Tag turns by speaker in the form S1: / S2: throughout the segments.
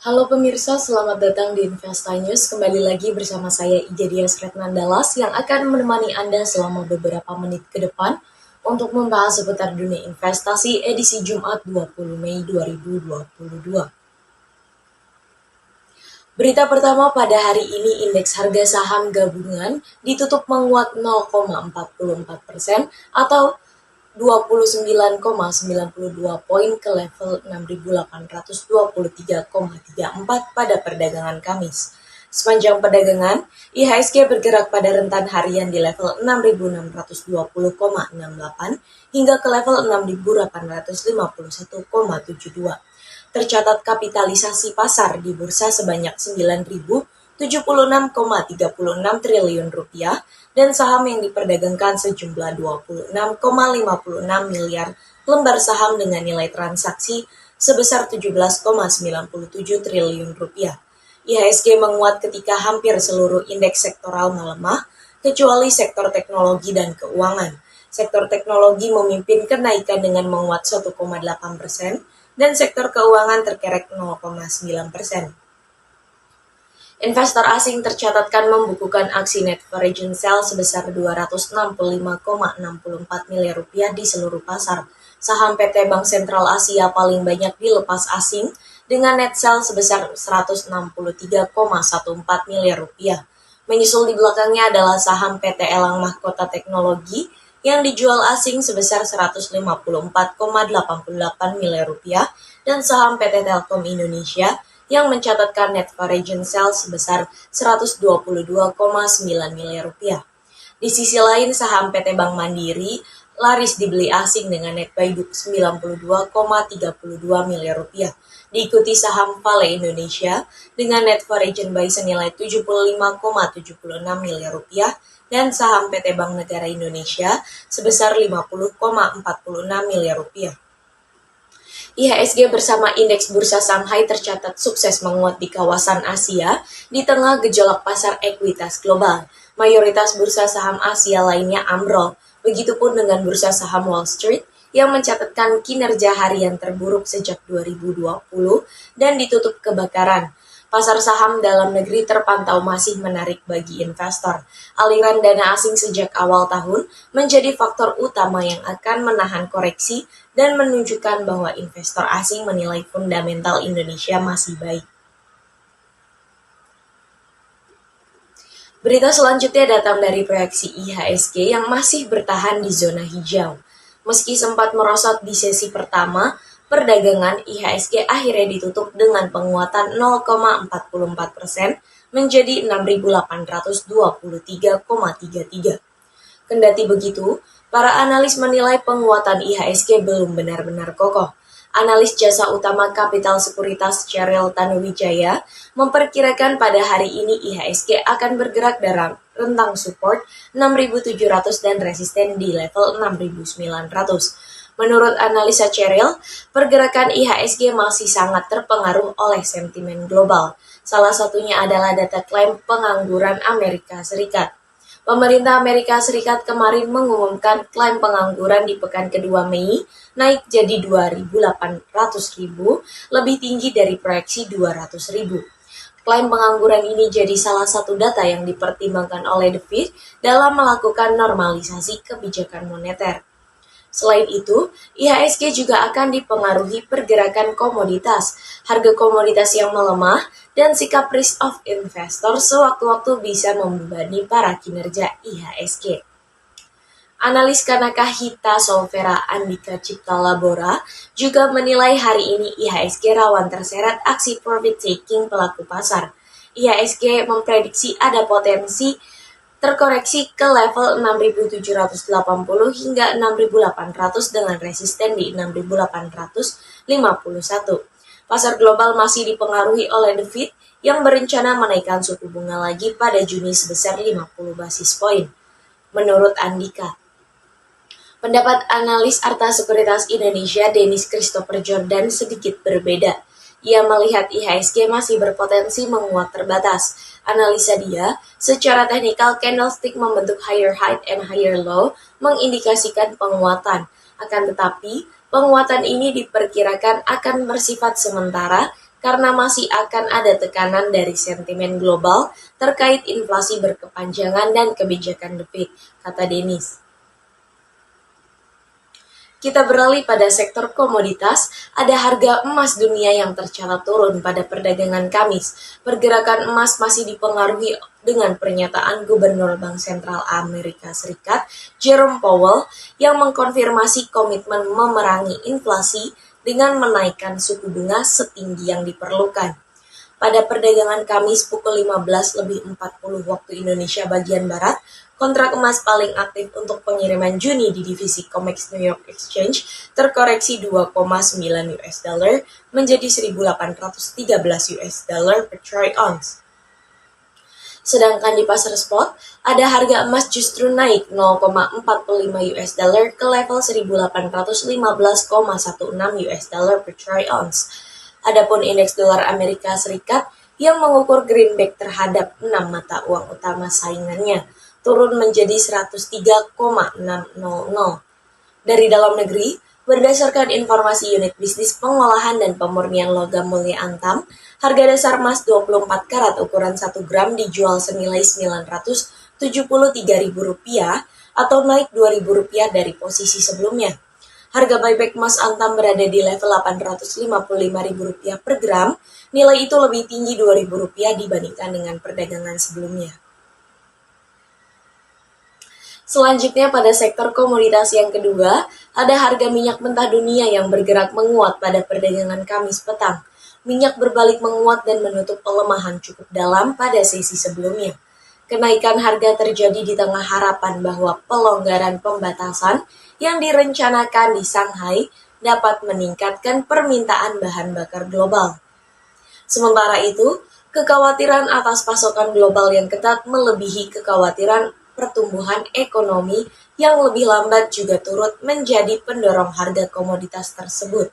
S1: Halo pemirsa, selamat datang di Investa News. Kembali lagi bersama saya Ija Dias Retnandalas yang akan menemani Anda selama beberapa menit ke depan untuk membahas seputar dunia investasi edisi Jumat 20 Mei 2022. Berita pertama pada hari ini, indeks harga saham gabungan ditutup menguat 0,44% atau 29,92 poin ke level 6.823,34 pada perdagangan Kamis. Sepanjang perdagangan, IHSG bergerak pada rentan harian di level 6.620,68 hingga ke level 6.851,72. Tercatat kapitalisasi pasar di bursa sebanyak 9.076,36 triliun rupiah dan saham yang diperdagangkan sejumlah 26,56 miliar lembar saham dengan nilai transaksi sebesar 17,97 triliun rupiah. IHSG menguat ketika hampir seluruh indeks sektoral melemah, kecuali sektor teknologi dan keuangan. Sektor teknologi memimpin kenaikan dengan menguat 1,8%, dan sektor keuangan terkerek 0,9%. Investor asing tercatatkan membukukan aksi net foreign sale sebesar 265,64 miliar rupiah di seluruh pasar. Saham PT Bank Sentral Asia paling banyak dilepas asing dengan net sale sebesar 163,14 miliar rupiah. Menyusul di belakangnya adalah saham PT Elang Mahkota Teknologi yang dijual asing sebesar 154,88 miliar rupiah dan saham PT Telkom Indonesia yang mencatatkan net foreign sale sebesar 122,9 miliar rupiah. Di sisi lain, saham PT Bank Mandiri laris dibeli asing dengan net buy 92,32 miliar rupiah. Diikuti saham Vale Indonesia dengan net foreign buy senilai 75,76 miliar rupiah dan saham PT Bank Negara Indonesia sebesar 50,46 miliar rupiah. IHSG bersama indeks bursa Shanghai tercatat sukses menguat di kawasan Asia di tengah gejolak pasar ekuitas global. Mayoritas bursa saham Asia lainnya ambrol, begitupun dengan bursa saham Wall Street yang mencatatkan kinerja harian terburuk sejak 2020 dan ditutup kebakaran. Pasar saham dalam negeri terpantau masih menarik bagi investor. Aliran dana asing sejak awal tahun menjadi faktor utama yang akan menahan koreksi dan menunjukkan bahwa investor asing menilai fundamental Indonesia masih baik. Berita selanjutnya datang dari proyeksi IHSG yang masih bertahan di zona hijau. Meski sempat merosot di sesi pertama, perdagangan IHSG akhirnya ditutup dengan penguatan 0,44% menjadi 6.823,33. Kendati begitu, para analis menilai penguatan IHSG belum benar-benar kokoh. Analis jasa utama Kapital Sekuritas Cheryl Tanuwijaya memperkirakan pada hari ini IHSG akan bergerak dalam rentang support 6.700 dan resisten di level 6.900. Menurut analisa Cheryl, pergerakan IHSG masih sangat terpengaruh oleh sentimen global. Salah satunya adalah data klaim pengangguran Amerika Serikat. Pemerintah Amerika Serikat kemarin mengumumkan klaim pengangguran di pekan kedua Mei naik jadi 2.800.000, lebih tinggi dari proyeksi 200.000. Klaim pengangguran ini jadi salah satu data yang dipertimbangkan oleh The Fed dalam melakukan normalisasi kebijakan moneter. Selain itu, IHSG juga akan dipengaruhi pergerakan komoditas, harga komoditas yang melemah, dan sikap risk of investor sewaktu-waktu bisa membebani para kinerja IHSG. Analis Kanaka Hita Solvera Andika Cipta Labora juga menilai hari ini IHSG rawan terseret aksi profit taking pelaku pasar. IHSG memprediksi ada potensi terkoreksi ke level 6.780 hingga 6.800 dengan resisten di 6.851. Pasar global masih dipengaruhi oleh The Fed yang berencana menaikkan suku bunga lagi pada Juni sebesar 50 basis poin. Menurut Andika, pendapat analis Arta Sekuritas Indonesia Dennis Christopher Jordan sedikit berbeda. Ia melihat IHSG masih berpotensi menguat terbatas. Analisa dia, secara teknikal candlestick membentuk higher high and higher low mengindikasikan penguatan. Akan tetapi, penguatan ini diperkirakan akan bersifat sementara karena masih akan ada tekanan dari sentimen global terkait inflasi berkepanjangan dan kebijakan The Fed, kata Dennis. Kita beralih pada sektor komoditas, ada harga emas dunia yang tercatat turun pada perdagangan Kamis. Pergerakan emas masih dipengaruhi dengan pernyataan Gubernur Bank Sentral Amerika Serikat, Jerome Powell, yang mengkonfirmasi komitmen memerangi inflasi dengan menaikkan suku bunga setinggi yang diperlukan. Pada perdagangan Kamis pukul 15.40 waktu Indonesia bagian Barat, kontrak emas paling aktif untuk pengiriman Juni di divisi COMEX New York Exchange terkoreksi 2,9 US dollar menjadi 1.813 US dollar per troy ounce. Sedangkan di pasar spot, ada harga emas justru naik 0,45 US dollar ke level 1.815,16 US dollar per troy ounce. Adapun indeks dolar Amerika Serikat yang mengukur greenback terhadap 6 mata uang utama saingannya turun menjadi 103,600. Dari dalam negeri, berdasarkan informasi unit bisnis pengolahan dan pemurnian logam mulia Antam, harga dasar emas 24 karat ukuran 1 gram dijual senilai Rp973.000 atau naik Rp2.000 dari posisi sebelumnya. Harga buyback emas Antam berada di level Rp855.000 per gram, nilai itu lebih tinggi Rp2.000 dibandingkan dengan perdagangan sebelumnya. Selanjutnya pada sektor komoditas yang kedua, ada harga minyak mentah dunia yang bergerak menguat pada perdagangan Kamis petang. Minyak berbalik menguat dan menutup pelemahan cukup dalam pada sesi sebelumnya. Kenaikan harga terjadi di tengah harapan bahwa pelonggaran pembatasan yang direncanakan di Shanghai dapat meningkatkan permintaan bahan bakar global. Sementara itu, kekhawatiran atas pasokan global yang ketat melebihi kekhawatiran pertumbuhan ekonomi yang lebih lambat juga turut menjadi pendorong harga komoditas tersebut.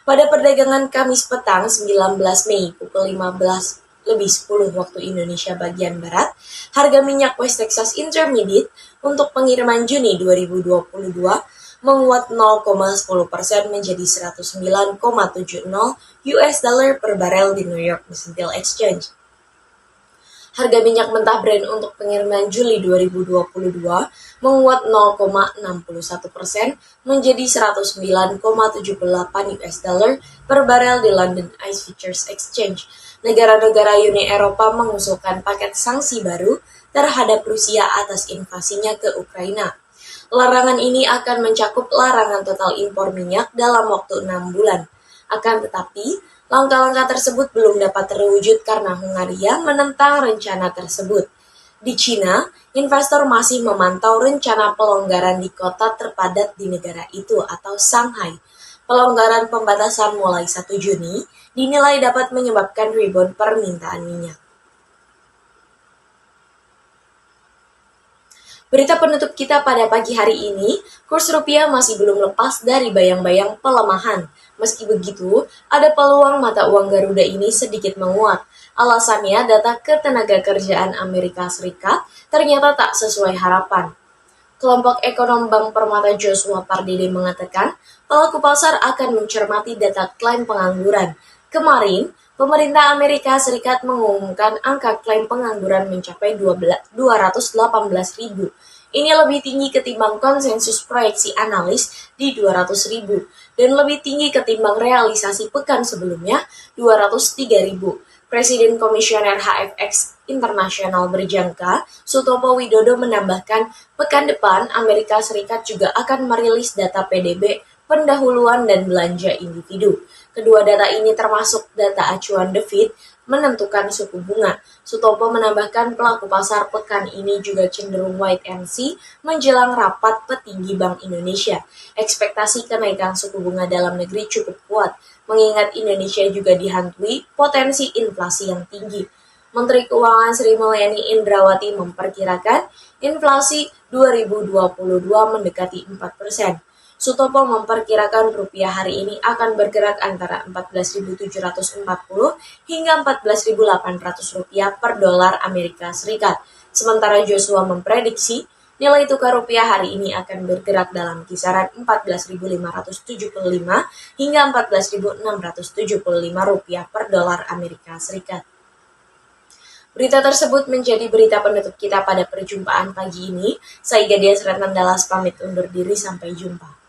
S1: Pada perdagangan Kamis petang 19 Mei pukul 15.10 waktu Indonesia bagian Barat, harga minyak West Texas Intermediate untuk pengiriman Juni 2022 menguat 0,10% menjadi 109,70 US dollar per barel di New York Mercantile Exchange. Harga minyak mentah Brent untuk pengiriman Juli 2022 menguat 0,61% menjadi 109,78 US dollar per barel di London Ice Futures Exchange. Negara-negara Uni Eropa mengusulkan paket sanksi baru terhadap Rusia atas invasinya ke Ukraina. Larangan ini akan mencakup larangan total impor minyak dalam waktu 6 bulan. Akan tetapi, langkah-langkah tersebut belum dapat terwujud karena Hungaria menentang rencana tersebut. Di Cina, investor masih memantau rencana pelonggaran di kota terpadat di negara itu atau Shanghai. Pelonggaran pembatasan mulai 1 Juni dinilai dapat menyebabkan rebound permintaan minyak. Berita penutup kita pada pagi hari ini, kurs rupiah masih belum lepas dari bayang-bayang pelemahan. Meski begitu, ada peluang mata uang Garuda ini sedikit menguat. Alasannya, data ketenagakerjaan Amerika Serikat ternyata tak sesuai harapan. Kelompok ekonom Bank Permata Joshua Pardede mengatakan, pelaku pasar akan mencermati data klaim pengangguran. Kemarin, pemerintah Amerika Serikat mengumumkan angka klaim pengangguran mencapai 218.000. Ini lebih tinggi ketimbang konsensus proyeksi analis di 200.000 dan lebih tinggi ketimbang realisasi pekan sebelumnya 203.000. Presiden Komisioner HFX Internasional berjangka, Sutopo Widodo menambahkan, pekan depan Amerika Serikat juga akan merilis data PDB, pendahuluan dan belanja individu. Kedua data ini termasuk data acuan The Fed menentukan suku bunga. Sutopo menambahkan pelaku pasar pekan ini juga cenderung wait and see menjelang rapat petinggi Bank Indonesia. Ekspektasi kenaikan suku bunga dalam negeri cukup kuat, mengingat Indonesia juga dihantui potensi inflasi yang tinggi. Menteri Keuangan Sri Mulyani Indrawati memperkirakan inflasi 2022 mendekati 4%. Sutopo memperkirakan rupiah hari ini akan bergerak antara 14.740 hingga 14.800 rupiah per dolar Amerika Serikat. Sementara Joshua memprediksi nilai tukar rupiah hari ini akan bergerak dalam kisaran 14.575 hingga 14.675 rupiah per dolar Amerika Serikat. Berita tersebut menjadi berita penutup kita pada perjumpaan pagi ini. Saya Gadia Serat Nandalas pamit undur diri, sampai jumpa.